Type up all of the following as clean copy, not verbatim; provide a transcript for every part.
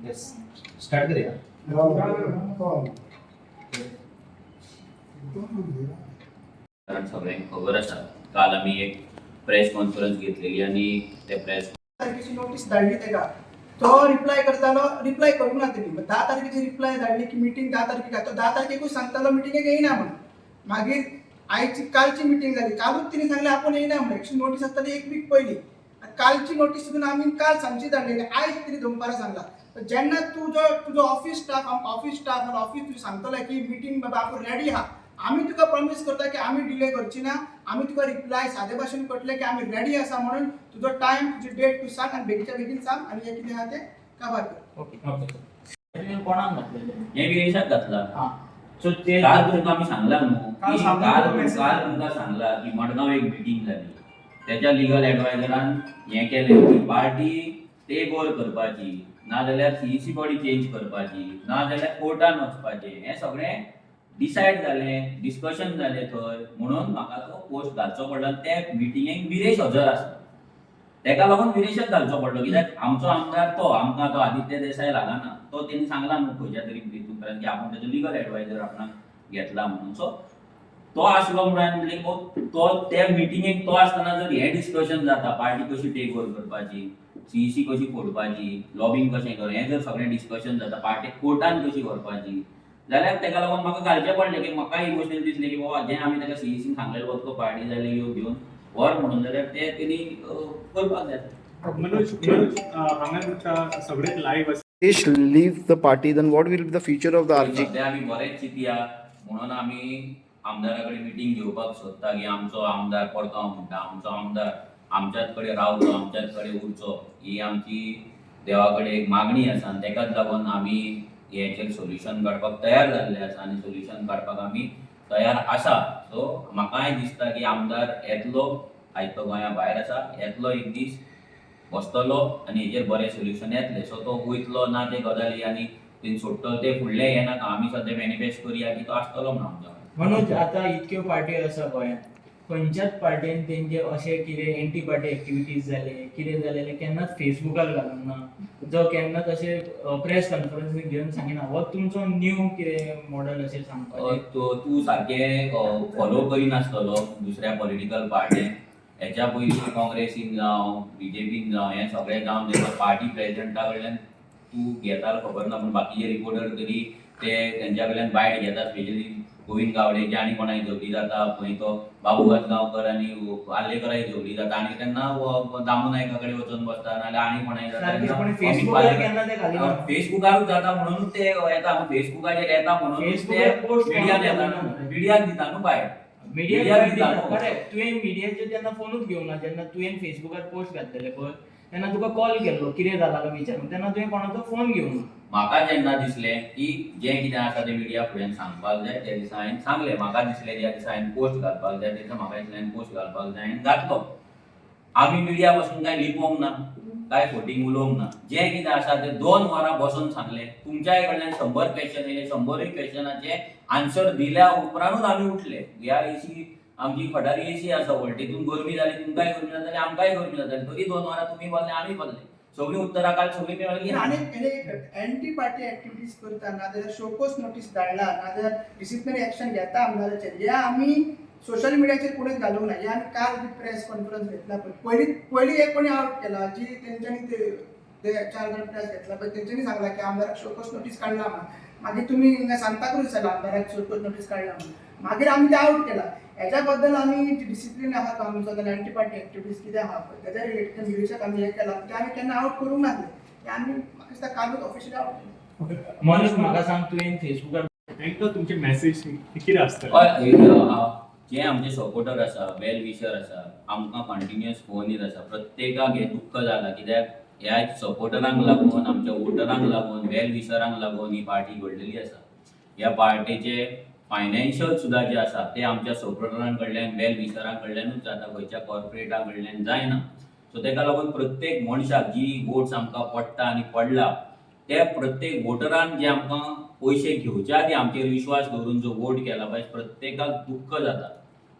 Yes start करूया. कारण सगळ्यांना खबर आसा काल आम्ही एक प्रेस कॉन्फरन्स घेतलेली आणि त्या प्रेस तारखेची नोटीस धाडली तेका तो रिप्लाय करतालो, रिप्लाय करूंक ना तेणी 10 तारखेची रिप्लाय धाडली की मीटिंग 10 तारखेक तो 10 तारखेकूच सांगतालो मिटिंगेक येयना म्हणून. मागीर आयची कालची मिटिंग जाली, कालूच तिने सांगले आपण येयना म्हणून. एक्चुअली नोटीस आसताली एक वीक पयली. कालची नोटीस सुद्दां आमी काल सांजची धाडलेली, आयज तिने दनपारां सांगला. जेन्ना तुजो ऑफिस स्टाफ आनी ऑफिस तुजें सांगतलो की मिटिंग बाबा आपूण रेडी आहा, आमी तुका प्रॉमिस करता की आमी डिले करची ना, आमी तुका रिप्लाय सादे भाशेन करतले की आमी रेडी आसा म्हणून तुजो टायम तुजी डेट तूं सांग आनी बेगीच्या बेगीन सांग आनी हे कितें आहा तें काबार कर. ओके कोणाक घातलेले? हे विदेशात घातला. हां सो ते काल तुमकां आमी सांगला न्हू काल की सांगला काल तो message. काल तुमकां सांगला की मडगांव एक मिटींग जाली. त्याच्या लिगल एडवायझरान हें केलें की पार्टी टेक ओव्हर करपाची, नाजाल्यार सीईसी बॉडी चेंज करपाची, नाजाल्यार कोर्टान वचपाचें, हें सगळें डिसायड जालें, डिस्कशन जालें थंय. म्हणून म्हाका तो पोस्ट घालचो पडलो आनी त्या मिटिंगेक विरेश हजर आसा. तेका लागून विरेशच घालचो पडलो कित्याक आमचो आमदार तो आमकां तो आदित्य देसाय लागना. तो तेणी सांगला न्हू खंयच्या तरी हितून की आपूण तेजो लिगल एडवायझर आपणाक घेतला म्हणून. सो तो आसलो म्हणून म्हणलें तो त्या मिटिंगेक तो आसतना जर हें डिस्कशन जाता पार्टी कशी टेक ओव्हर करपाची, सीईसी कशी फोडपाची, लॉबिंग कशें करप, हें जर सगळें डिस्कशन जाता पार्टीक कोर्टान कशी व्हरपाची, जाल्यार तेका लागून म्हाका घालचें पडलें की म्हाका इमोशनल दिसलें की बाबा जें आमी तेका सीईसीन सांगलेलें वचो पार्टी जाल्यार ह्यो घेवन व्हर म्हणून, जाल्यार तें तेणी करपाक जाय. मनोज हांगा सगळे live If leaves the party, then what will be the future of the RG? सध्या आमी बरेच चिंतया म्हणून आमी आमदारा कडेन मिटींग घेवपाक सोदता की आमचो आमदार परतो म्हणटा, आमचो आमदार आमच्याच कडेन रावचो, आमच्याच कडेन उरचो, ही आमची देवा कडेन एक मागणी आसा. आनी तेकाच लागून आमी हेचेर सोल्युशन काडपाक तयार जाल्ले आसा आनी सोल्युशन काडपाक आमी तयार आसा. सो म्हाकाय दिसता की आमदार येतलो, आयज तो गोंया भायर आसा, येतलो एक दीस बसतलो आनी हेचेर बरें सोल्युशन येतलें. सो तो वयतलो ना ते गजाली आनी तें सोडटलो ते फुडलें हें नाका. आमी सद्या मॅनिफेस्ट करुया की तो आसतलो म्हणून आमच्या वांगडा. मनोज आतां इतक्यो पार्टी आसा गोंयांत, खंयच्याच पार्टीन तेंचे अशें कितें एंटी पार्टी एक्टिविटीज जाले, कितें जालेलें केन्नाच फेसबुकार घालूंक ना, जो केन्नाच अशें प्रेस कॉन्फरन्सीक घेवन सांगिना. हो तुमचो न्यू कितें मॉडल अशें सांगपाचें? तूं सारकें फॉलो करिनासतलो दुसऱ्या पॉलिटिकल पार्ट्यांक. हेच्या पयलीं काँग्रेसीन जावं बीजेपीन जावं हें सगळें जावन तेका पार्टी प्रेजिडेंटा कडल्यान तूं घेतालो खबर ना, पूण बाकीचे रिपोर्टर तरी ते तेंच्या कडल्यान बायट घेता. स्पेशली गोविंद गावडेची आनी कोणाय झगडी जाता पळय, तो बाबू गांवकर आनी आर्लेकराय झगडी जाता आनी तेन्ना दामू नायका कडेन वचून बसता, नाल्यार आनी कोणाय जाता. फेसबुकारूच जाता म्हणून ते येता, फेसबुकाचेर येता म्हणून ते मिडियान येता, मिडियाक दिता न्हू भायर. मिडियाक दिता करेक्ट. तुवें मिडियाचेर तेन्ना फोनूच घेवंक ना. जेन्ना तुवें फेसबुकार पोस्ट घातलेले पळय तेन्ना तुका कॉल केल्लो कितें जाला काय विचारून, तेन्ना तुवें कोणाचो फोन घेवंक ना. म्हाका जेन्ना दिसलें की जें कितें आसा तें मिडिया फुड्यान सांगपाक जाय, त्या दिसा हांवें सांगलें. म्हाका दिसलें त्या दिसा हांवें पोस्ट घालपाक जाय, त्या दिसा म्हाका दिसलें हांवें पोस्ट घालपाक जाय, हांवें घातलो. आमी मिडिया बसून काय लिपोवंक ना, काय फोटींग उलोवंक ना. जें कितें आसा तें 2 वरां बसून सांगलें. तुमच्याय कडल्यान 100 क्वेश्चन येयले, 100 क्वेश्चनाचे आन्सर दिल्या उपरांतूच आमी उठले. ह्या एसी आमची खटारी एसी आसा व्हड, तितून गरमी जाली, तुमकांय गरमी जाताली, आमकांय गरमी जाताली. तरी 2 वरां तुमी बोल्ले, आमी बोल्ले. सगळीं उत्तरां काल सगळीं मेळ्ळी. आनी एंटी पार्टी एक्टिविटीज करता, नाजाल्यार शोकोस नोटीस धाडला, नाजाल्यार डिसिप्लिनरी एक्शन घेता आमदाराचेर, हे आमी सोशल मिडियाचेर कोणीच घालूंक ना. हे आमी काल जी प्रेस कॉन्फरन्स घेतला पळय, पयलीं एक कोणी आउट केला, जी तेंच्यांनी ते 4 जाण प्रेस घेतला पळय, तेंच्यांनी सांगला की आमदाराक शोकोस नोटीस काडला म्हणून. मागीर तुमी हिंगा सांगताकूच जाला आमदाराक शोकोस नोटीस काडला म्हणून. मागीर आमी ते आउट केला. हेच्या बद्दल आमी डिसिप्लीन आहा तो आमचो, जाल्यार एंटी पार्टी एक्टिविटीज कितें आहा पळय तेच्या रिलेटेड विदेशाक आमी हे केला, ते आमी केन्ना आउट करूंक नासले. ते आमी म्हाका दिसता कालूच ऑफिशियली आउट केले. मनोज म्हाका सांग, तुवें फेसबुकार तांकां तुमचे मेसेज कितें आसता? जे आमचे सपोर्टर आसा, वेल विशर आसा, आमकां कंटिन्युअस फोन येत आसा. प्रत्येकाक हें दुख्ख जालां कित्याक ह्या सपोर्टरांक लागून, आमच्या वोटरांक लागून, वेल विशरांक लागून ही पार्टी घडलेली आसा. ह्या पार्टीचे फायनान्शियल सुद्दां जे आसा ते आमच्या सपोर्टरां कडल्यान, वेल विशरां कडल्यानूच जाता, खंयच्या कॉर्पोरेटां कडल्यान जायना. सो तेका लागून प्रत्येक मनशाक जी वोट्स आमकां पडटा आनी पडला, त्या प्रत्येक वोटरान जे आमकां पयशे घेवच्या आदी आमचेर विश्वास दवरून जो वोट केला पळय, प्रत्येकाक दुख्ख जाता.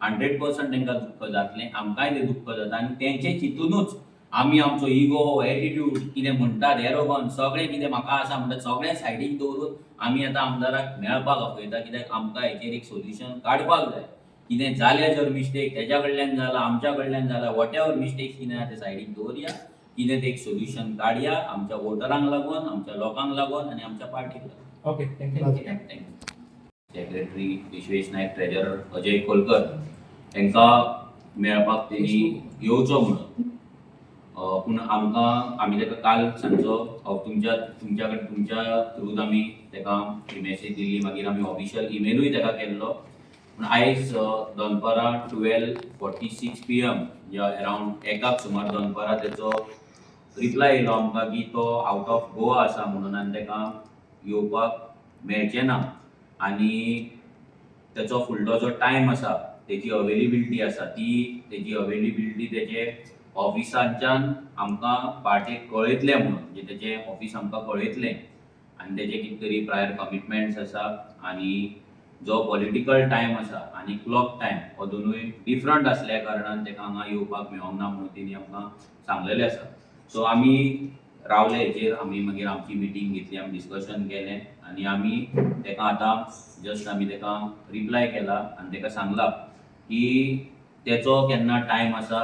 100% तांकां दुख्ख जातलें, आमकांय तें दुख्ख जाता आनी तेंचे चिंतूनूच आमी आमचो इगो एटिट्यूड कितें म्हणटात एरोगन सगळें कितें म्हाका आसा म्हणटा सगळें सायडीक दवरून आमी आतां आमदाराक मेळपाक आपयता कित्याक आमकां हेचेर एक सोल्युशन काडपाक जाय. कितें जालें जर मिस्टेक तेज्या कडल्यान जाला आमच्या कडल्यान जाला वॉटेवर मिस्टेक्स कितें आहा ते सायडीक दवरया. कितें ते एक सोल्युशन काडया आमच्या वोटरांक लागून आमच्या लोकांक लागून आनी आमच्या पार्टीक लागून. Okay thank you. सेक्रेटरी विश्वेश नायक, ट्रेजरर अजय खोलकर तांकां मेळपाक तेणी येवचो म्हणून पूण आमी ताका काल सांजचो तुमच्या थ्रूच आमी ताका मॅसेज दिल्ली. मागीर आमी ऑफिशियल इमेलूय ताका केल्लो. पूण आयज दनपारां 12:46 PM अरावंड 1 सुमार दनपारां तेचो रिप्लाय येयलो आमकां की तो आवट ऑफ गोवा आसा म्हणून आनी ताका येवपाक मेळचें ना. आनी तेचो फुडलो जो टायम आसा तेची अवेलेबिलिटी आसा ती तेची अवेलेबिलिटी तेचे ऑफिसांच्यान आमकां पार्टेक कळयतलें म्हणून म्हणजे तेचें ऑफिस आमकां कळयतलें. आनी तेचे कितें तरी प्रायर कमिटमेंट्स आसा आनी जो पॉलिटिकल टायम आसा आनी क्लॉक टायम हो दोनूय डिफरंट आसल्या कारणान ताका हांगा येवपाक मेळोंक ना म्हणून तेणी आमकां सांगलेलें आसा. सो आमी रावले हेचेर. आमी मागीर आमची मिटींग घेतली, आमी डिस्कशन केलें आनी आमी ताका आतां जस्ट आमी ताका रिप्लाय केला आनी ताका सांगलां की तेचो केन्ना टायम आसा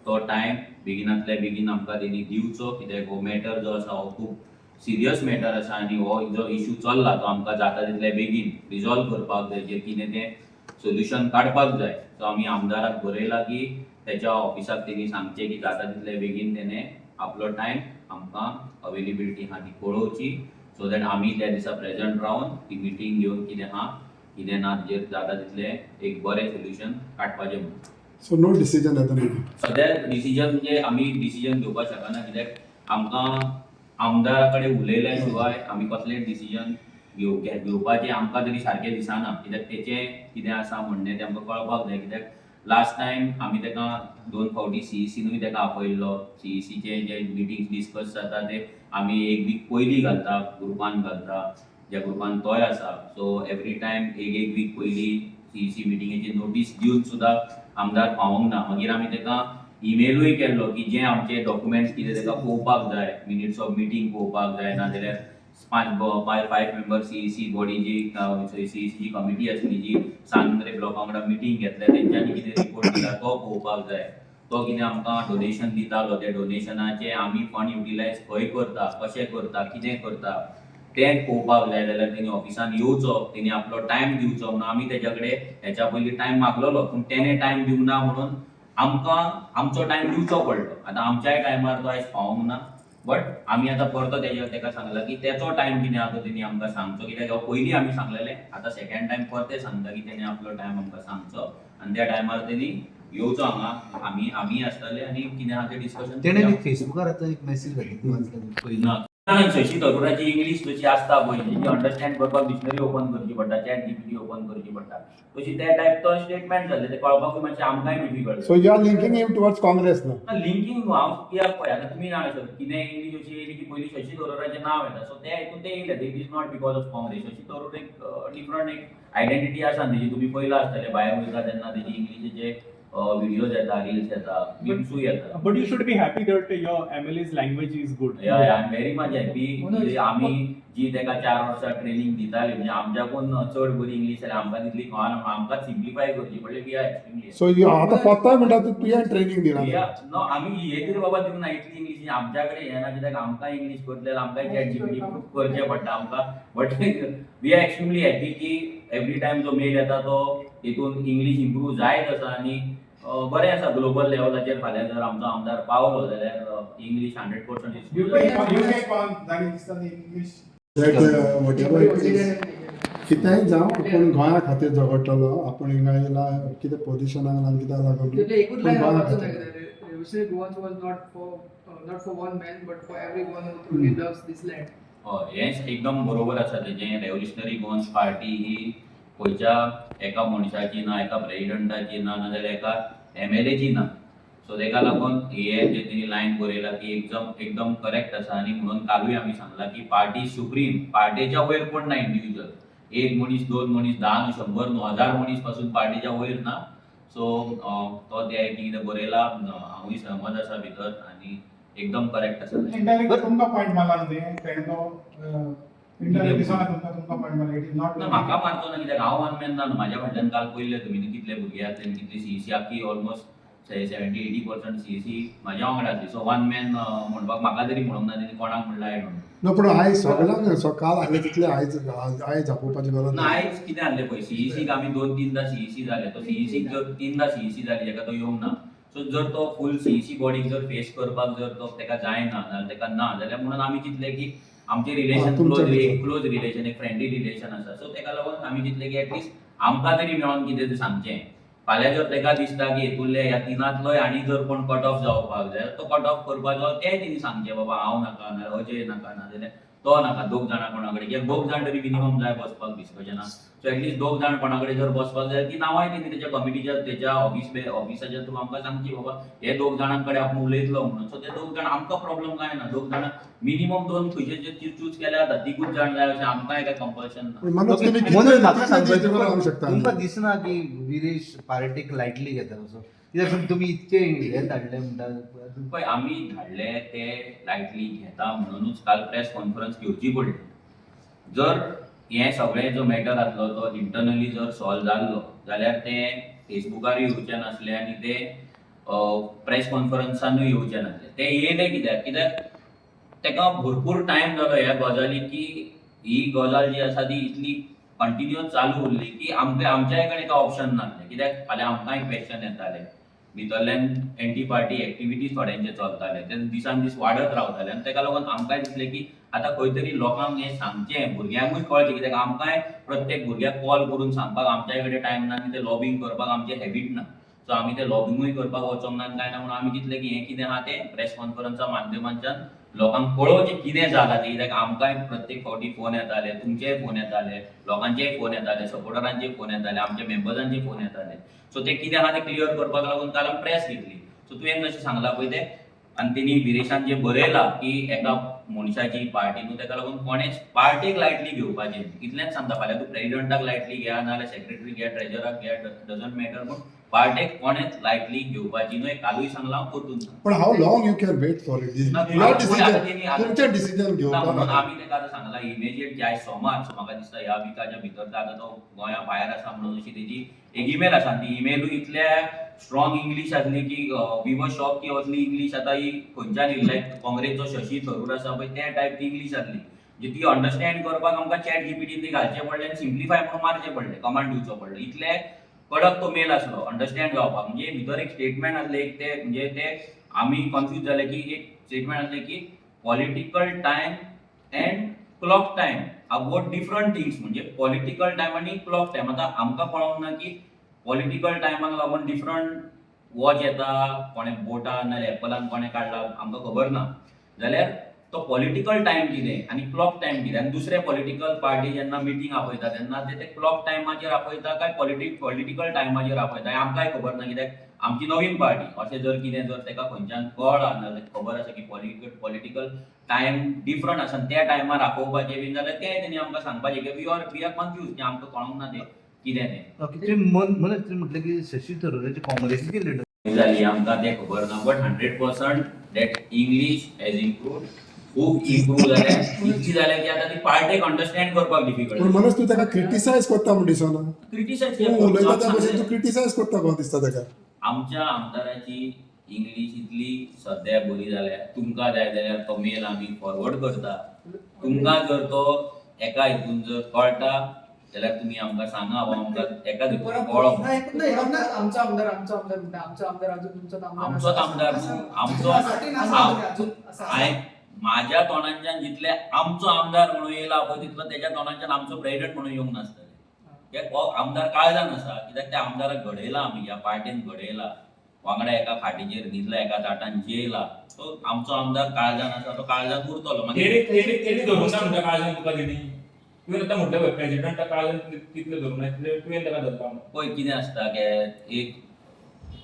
तो टायम बेगिनांतल्या बेगीन आमकां तेणी दिवचो. कित्याक हो मॅटर जो आसा हो खूब सिरियस मॅटर आसा आनी हो जो इशू चल्ला तो आमकां जाता तितल्या बेगीन रिजॉल्व करपाक जाय. जें कितें तें सोल्युशन काडपाक जाय. सो आमी आमदाराक बरयला की तेच्या ऑफिसाक तेणी सांगचें की जाता तितल्या बेगीन तेणें आपलो टायम आमकां अवेलेबिलिटी आहा ती कळोवची सो दॅट आमी त्या दिसा प्रेजंट रावन ती मिटींग घेवन कितें आहा कितें ना तेजेर जाता तितलें एक बरें सोल्युशन काडपाचें म्हणून. सो नो डिसिजन येता न्ही. सद्या डिसिजन म्हणजे आमी डिसिजन घेवपाक शकना कित्याक आमकां आमदारा कडेन उलयल्या शिवाय आमी कसलेंच डिसिजन घेवपाचें आमकां तरी सारकें दिसना. कित्याक तेचें कितें आसा म्हणणें तें आमकां कळपाक जाय. कित्याक लास्ट टायम आमी ताका 2 फावटी CECनूय ताका आपयल्लो. CECचे जे मिटींग डिस्कस जाता ते आमी एक वीक पयलीं घालता, ग्रुपान घालता, ज्या ग्रुपान तोय आसा. सो एवरी टायम एक वीक पयलीं CEC मिटिंगेची नोटीस दिवन सुद्दां आमदार पावोंक ना. मागीर आमी ताका इमेलूय केल्लो की जे आमचे डॉक्युमेंट्स कितें ताका पळोवपाक जाय, मिनिट्स ऑफ मिटींग पळोवपाक जाय, नाजाल्यार 5 मेंबर CEC बॉडी जी CEC जी कमिटी आसली जी सांद्रे ब्लॉका वांगडा मिटींग घेतल्या तेंच्यांनी कितें रिपोर्ट दिला तो पळोवपाक जाय. तो कितें आमकां डोनेशन दितालो त्या डोनेशनाचे आमी फंड युटिलायज खंय करता, कशें करता, कितें करता तें पळोवपाक जाय जाल्यार तेणी ऑफिसान येवचो, तेणी आपलो टायम दिवचो म्हणून आमी तेच्या कडेन हेच्या पयलीं टायम मागलोलो. पूण तेणें टायम दिवंक ना म्हणून आमकां आमचो टायम दिवचो पडलो. आतां आमच्याय टायमार तो आयज पावोंक ना. बट आमी आतां परतो ताका सांगला की तेचो टायम कितें आहा तो तेणी आमकां सांगचो. कित्याक हो पयलीं आमी सांगलेलें आतां सेकंड टायम परते सांगता की तेणें आपलो टायम आमकां सांगचो आनी त्या टायमार तेणी येवचो हांगा. आमी आसतले आनी कितें आहा तें डिस्कशन तेणें फेसबुकार आतां एक मेसेज घातली वाचला पयलीं. शशी थरुराची इंग्लीश जशी आसता पळय जी अंडरस्टँड करपाक डिक्शनरी ओपन करची पडटा, चॅट GPT ओपन करची पडटा, तशी त्या टायप तो स्टेटमेंट जाल्ले ते कळपाकूय मातशें आमकांय difficult. So you are linking him towards Congress ना. लिंकिंग हांव कित्याक पळय आतां तुमी जाणा कितें इंग्लीश अशी येयली की पयलीं शशी थरुराचें नांव येता. सो ते हितून ते येयलें. It is not because of Congress. Shashi Tharoor एक डिफरंट एक आयडेंटिटी आसा तेजी. तुमी पयला आसतले भायर वयता तेन्ना तेजी इंग्लिशीचे व्हिडिओज येता, रील्स येता, मीम्सूय येता. But you should be happy that your MLA's language is good. I am very much happy. आमी जी ताका 4 वर्सां ट्रेनिंग दिताली म्हणजे आमच्याकून चड बरी इंग्लीश जाल्यार आमकां तितली कळना. आमकां सिम्प्लिफाय करची पडली. We are extremely so you आतां कोत्ताय म्हणटा तुवें ट्रेनिंग दिला. नो आमी हे तरी बाबा दिवंक ना इतली इंग्लीश आमच्या कडेन हें ना. कित्याक आमकां इंग्लीश करतले आमकां चॅट GPT करचें पडटा आमकां. But we are extremely happy की एवरी टायम जो मेल येता तो हितून इंग्लीश इम्प्रूव जायत आसा आनी बरें आसा. ग्लोबल लेवलाचेर फाल्यां जर आमचो आमदार पावलो जाल्यार इंग्लीश 100% कितेंय जावं पूण गोंया खातीर झगडटलो. आपूण हिंगा येयला कितें पोजिशनाक लागून कित्याक लागून एकूच पूण लायन गोंया वाचूंक खातीर. जाय. Revolutionary Goans was not for one man but for everyone who truly loves this land. हें एकदम बरोबर आसा तेजें. रेव्होल्युशनरी गोन्स पार्टी ही खंयच्या एका मनशाची ना, एका प्रेसिडेंटाची ना, नाजाल्यार एका MLAची ना. सो तेका लागून हे जे तेणी लायन बरयला ती एकदम करेक्ट आसा. आनी म्हणून कालूय आमी सांगला की पार्टी सुप्रीम, पार्टीच्या वयर कोण ना इंडिव्हिज्युअल. एक मनीस, 2 मनीस, 10 न्हू, 100 न्हू, 1000 मनीस पासून पार्टीच्या वयर ना. सो तो ते कितें बरयला हांवूय सहमत आसा भितर. आनी एकदम करेक्ट आसा इंडायरेक्ट तुमकां पॉयंट मारला न्ही फ्रेंड इंडायरेक्ट दिसना तुमकां पॉयंट मारला इट इज नॉट ना म्हाका मारचो ना कित्याक हांव वन मॅन ना न्हू म्हाज्या फाटल्यान काल पयले तुमी न्ही कितले भुरगे आसले कितले सीईसी आख्खी ऑलमोस्ट 70-80% सीईसी म्हाज्या वांगडा आसली सो वन मॅन म्हणपाक म्हाका तरी म्हणूंक ना तेणी कोणाक म्हणला आय डोंट नो पूण आयज सगळ्यांक काल हाडले तितले आयज आयज आपोवपाची गरज ना ना आयज कितें आहले पळय सीईसीक आमी 2-3दा सीईसी जाले तो सीईसीक जर 3दा सीईसी जाली जाका तो येवंक ना सो जर तो फूल सीईसी बॉडीक जर फेस करपाक जर तो तेका जायना नाल्यार तेका ना जाल्यार म्हणून आमी चिंतले की आमचे रिलेशन तुमच्या क्लोज रिलेशन एक फ्रेंडली रिलेशन आसा सो तेका लागून आमी चिंतले की एटलीस्ट आमकां तरी मेळोन कितें तें सांगचें फाल्यां जर तेका दिसता की हेतूंतले ह्या तिनांतलोय आनी जर कोण कट ऑफ जावपाक जाय तो कट ऑफ करपाचो तें तेणी सांगचें बाबा हांव नाका नाल्यार अजय नाका नाजाल्यार तो नाका दोग जाणां कोणा कडेन कित्याक दोग जाण तरी मिनिमम जाय बसपाक डिस्कशनाक सो एटलीस्ट दोग जाण कोणा कडेन जर बसपाक जाय ती नांवांय तेणी तेच्या कमिटीच्या तेच्या ऑफिसाच्या थ्रू आमकां सांगची बाबा हे दोग जाणां कडेन आपूण उलयतलो म्हणून सो ते दोग जाण आमकां प्रॉब्लम काय ना दोग जाणां मिनिमम 2 खंयचे चूज केल्या जाता तिगूच जाण जाय अशें आमकांय काय कंपल्शन ना मनोज तुम्ही म्हणून म्हाका कितले सांगपाचें दीस रावंक शकता तुमकां दिसना की विरेश पार्टीक लायटली घेता असो कित्याक तुमी इतके हे धाडले म्हणटा पळय आमी धाडले ते लायटली घेता म्हणूनच काल प्रेस कॉन्फरन्स घेवची पडली जर हे सगळे जो मॅटर आसलो तो इंटरनली जर सॉल्व जाल्लो जाल्यार ते फेसबुकार येवचे नासले आनी ते प्रेस कॉन्फरन्सानूय येवचे नासले ते येयले कित्याक तेका भरपूर टायम जालो ह्या गजालीक की ही गजाल जी आसा ती इतली कंटिन्युअस चालू उरली की आमच्याय कडेन ऑप्शन नासले कित्याक फाल्यां आमकांय क्वेश्चन येताले भितरल्यान एंटी पार्टी एक्टिविटीज थोड्यांचे चलताले ते दिसान दीस वाडत रावताले आनी तेका लागून आमकांय दिसलें की आतां खंय तरी लोकांक हें सांगचें भुरग्यांकूय कळचें कित्याक आमकांय प्रत्येक भुरग्याक कॉल करून सांगपाक आमच्याय कडेन टायम ना आनी तें लॉबिंग करपाक आमचें हॅबीट ना सो आमी तें लॉबिंगूय करपाक वचोंक ना काय ना म्हणून आमी चिंतलें की हें कितें आहा तें प्रेस कॉन्फरन्सा माध्यमांच्यान लोकांक कळोवचें कितें जालां तें कित्याक आमकांय प्रत्येक फावटी फोन येताले तुमचेय फोन येताले लोकांचेय फोन येताले सपोर्टरांचे फोन येताले आमच्या मेंबर्सांचे फोन येताले सो ते कितें आहा तें क्लियर करपाक लागून काल आमी प्रेस घेतली सो तुवें जशें सांगलां पळय तें आनी तेणी विरेशान जें बरयलां की एका मनशाची पार्टी न्हू तेका लागून कोणेच पार्टेक लायटली घेवपाचें इतलेंच सांगता फाल्यां तूं प्रेसिडेंटाक लायटली घेया नाल्यार सेक्रेटरी घ्या ट्रेजराक घ्या डजंट मॅटर पूण पार्टेक कोणेच लायटली घेवपाची न्हू कालूय सांगलां हांव परतून सांगता पण how long you can wait for it तुमचें डिसिजन घेवपाक म्हणून आमी तेका आतां सांगलां इमिजिएट जे आयज सोमार सो म्हाका दिसता ह्या विकाच्या भितर आतां तो गोंया भायर आसा म्हणून अशी तेजी एक ईमेल आसा ती ईमेलूय इतल्या स्ट्रॉंग इंग्लीश आसली की वी वर शॉक की असली इंग्लीश आतां ही खंयच्यान लायक काँग्रेसचो शशी थरूर आसा पळय त्या टायप ती इंग्लीश आसली म्हणजे ती अंडरस्टँड करपाक आमकां चॅट जीपीटी घालचें पडलें आनी सिम्प्लिफाय म्हणून मारचें पडलें कमांड दिवचो पडलो इतले कडक तो मेल आसलो अंडरस्टँड जावपाक म्हणजे भितर एक स्टेटमेंट आसलें एक ते म्हणजे ते आमी कन्फ्यूज जाले की एक स्टेटमेंट आसलें की political time and clock time are both different things म्हणजे पॉलिटिकल टायम आनी क्लॉक टायम आतां आमकां कळोंक ना की पॉलिटिकल टायमाक लागून डिफरंट वॉच येता कोणें बोटान नाल्यार एप्पलान कोणें काडला आमकां खबर ना जाल्यार तो पॉलिटिकल टायम कितें आनी क्लॉक टायम कितें आनी दुसरे पॉलिटिकल पार्टी जेन्ना मिटींग आपयता तेन्ना ते क्लॉक टायमाचेर आपयता काय पॉलिटिकल टायमाचेर आपयता हें आमकांय खबर ना कित्याक आमची नवीन पार्टी अशें जर कितें जर तेका खंयच्यान कळ्ळां नाल्यार खबर आसा की पॉलिटिकल टायम डिफरंट आसा आनी त्या टायमार आपोवपाचें बीन जाल्यार तें तेणी आमकां सांगपाचें की वी आर कन्फ्यूज की आमकां कळोंक ना तें कितें तें ओके म्हणून तुमी म्हटलें की शशी थरूराची काँग्रेसीची लिडर जाली आमकां तें खबर ना but 100% that English has improved खूब इम्प्रूव जालें इतकी जालें की आतां ती पार्टेक अंडरस्टँड करपाक पण डिफिकल्ट मनोज तूं तेका क्रिटिसायज करता म्हण दिसना क्रिटिसायज तूं उलयता त्या भशेन तूं क्रिटिसायज करता कहो दिसता तेका आमच्या आमदाराची इंग्लीश इतली सद्या बरी जाल्या तुमकां जाय जाल्यार तो मेल आमी फॉरवर्ड करता तुमकां जर तो एका हितून जर कळटा जाल्यार तुमी आमकां सांगा वा आमकां एका हितून कळोंक आमचा आमदार अजून तुमचा आमचोच आमदार न्हू आमचो म्हाज्या तोंडांच्यान जितले आमचो आमदार म्हणून येयला पळय तितलो तेज्या तोंडांच्यान आमचो प्रेसिडेंट म्हणून येवंक नासतले कित्याक हो आमदार काळजान आसा कित्याक त्या आमदाराक घडयला आमी ह्या पार्टीन घडयला वांगडा एका फाटीचेर न्हिदला एका ताटान जेयला सो आमचो आमदार काळजान आसा तो काळजान उरतलो मागीर तेणी धरून ना म्हणटा काळजान तुका तेणी तुवें आतां म्हटलें पळय प्रेसिडेंटा काळजान तितलें धरून ना तितलें तुवें ताका धरपा पळय कितें आसता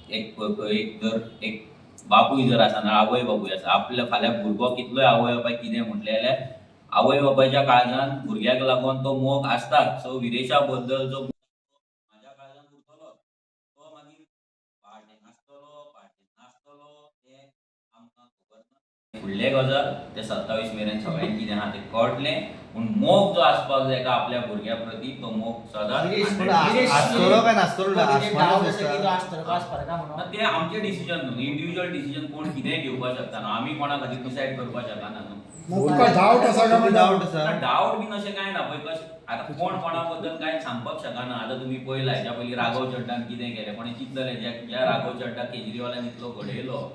एक बापूय जर आसा ना आवय बापूय आसा आपल्या फाल्यां भुरगो कितलोय आवय बापाय कितें म्हटलें जाल्यार आवय बापायच्या काळजान भुरग्याक लागून तो मोग आसताच सो विदेशा बद्दल जो म्हाज्या काळजान उरतलो तो मागीर पार्टेन आसतलो पार्टेन नासतलो तें आमकां खबर ना फुडले गजाल ते 27 मेरेन सगळ्यांक कितें आहा तें कळटलें पूण मोग जो आसपाक जाय का आपल्या भुरग्या प्रती तो मोग सदांच पण आसतलो काय नासतलो डावट आसपास आसा की तो दिसता. आसतलो का आसपाक ना म्हणून ते आमचे डिसिजन न्हू इंडिव्हिज्युअल डिसिजन कोण कितेंय घेवपाक शकता न्हू आमी कोणा खातीर डिसायड करपाक शकना न्हू तुमकां डावट आसा काय म्हणटा डावट आसा डावट बीन अशें कांय ना पळय कशें आतां कोण कोणा बद्दल कांय सांगपाक शकना आतां तुमी पळयला हेच्या पयलीं राघव चड्डान कितें केलें कोणें चिंतलें ज्या राघव चड्डाक केजरीवालान इतलो घडयलो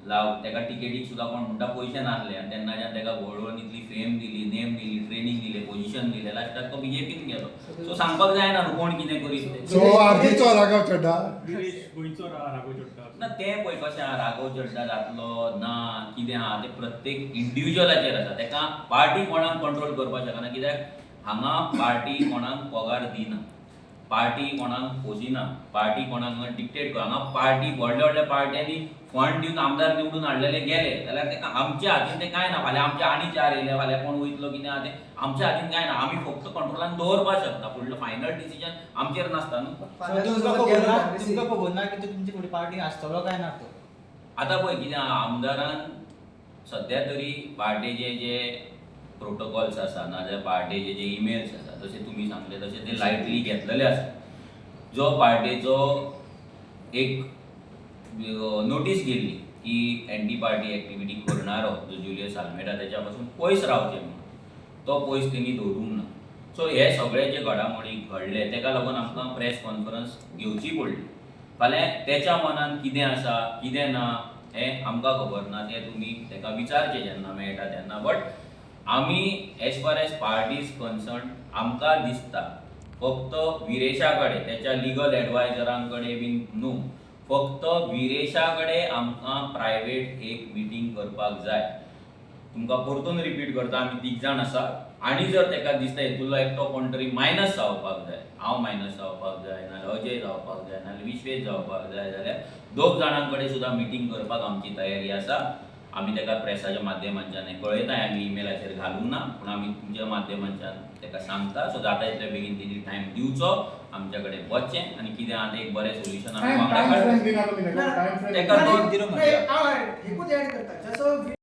लाव तेका टिकेटीक सुद्दां कोण म्हणटा पयशे नासले आनी तेन्नाच्यान तेका घडोवन इतली फेम दिली नेम दिली ट्रेनींग दिलें पोजिशन दिलें लास्टाक तो बीजेपीन गेलो सो सांगपाक जायना न्हू कोण कितें करीत तें सो आर्दीचो राघव चड्डा विरेश गोंयचो राघव चड्डा ना तें पळय कशें आहा राघव चड्डा जातलो ना कितें आहा तें प्रत्येक इंडिव्हिज्युअलाचेर आसा तेका पार्टी कोणाक कंट्रोल करपाक शकना कित्याक हांगा पार्टी कोणाक पगार दिना पार्टी कोणाक पोसिना पार्टी कोणाक डिक्टेट कर हांगा पार्टी व्हडल्या व्हडल्या पार्ट्यांनी फंड दिवन आमदार निवडून हाडलेले गेले जाल्यार तेका आमच्या हातीन तें कांय ना फाल्यां आमच्या आनी 4 येयले फाल्यां कोण वयतलो कितें आहा तें आमच्या हातीन कांय ना आमी फक्त कंट्रोलान दवरपाक शकता फुडलो फायनल डिसिजन आमचेर नासता न्हू तुमकां खबर ना की तो तुमचे फुडें पार्टी आसतलो काय ना तो आतां पळय कितें आहा आमदारान सद्या तरी पार्टेचे जे प्रोटोकॉल्स आसा नाजाल्यार पार्टेचे जे इमेल्स आसा जशें तुमी सांगले तशें ते लायटली घेतलेले आसा जो पार्टेचो एक नोटीस गेल्ली की एंटी पार्टी एक्टिविटी करणारो जो जुलियस आल्मेडा तेच्या पासून पयस रावचें म्हणून तो पयस तेणी दवरूंक ना सो हे सगळे जे घडामोडी घडले तेका लागून आमकां प्रेस कॉन्फरन्स घेवची पडली फाल्यां तेच्या मनान कितें आसा कितें ना हें आमकां खबर ना तें तुमी तेका विचारचें जेन्ना मेळटा तेन्ना बट आमी as far as parties concern आमकां दिसता फक्त विरेशा कडेन तेच्या लिगल एडवायजरां कडेन बीन न्हू फक्त विरेशा कडेन आमकां प्रायवेट एक मिटींग करपाक जाय तुमकां परतून रिपीट करता आमी 3 जाण आसा आनी जर तेका दिसता हेतूंतलो एकटो कोण तरी मायनस जावपाक जाय हांव मायनस जावपाक जाय नाजाल्यार अजय जावपाक जाय नाजाल्यार विश्वेश जावपाक जाय जाल्यार 2 जाणां कडेन सुद्दां मिटींग करपाक आमची तयारी आसा आमी तेका प्रेसाच्या माध्यमांच्यान कळयताय आमी इमेलाचेर घालूंक ना पूण आमी तुमच्या माध्यमांच्यान तेका सांगता सो जाता तितले बेगीन तेणी टायम दिवचो आमच्या कडेन वचचें आनी कितें आहा तें एक बरें सोल्युशन आमी वांगडा टाइम काडटले फ्रेम दिना तुमी तेका टाइम फ्रेम तेका 2 एकूच ऍड करता जसो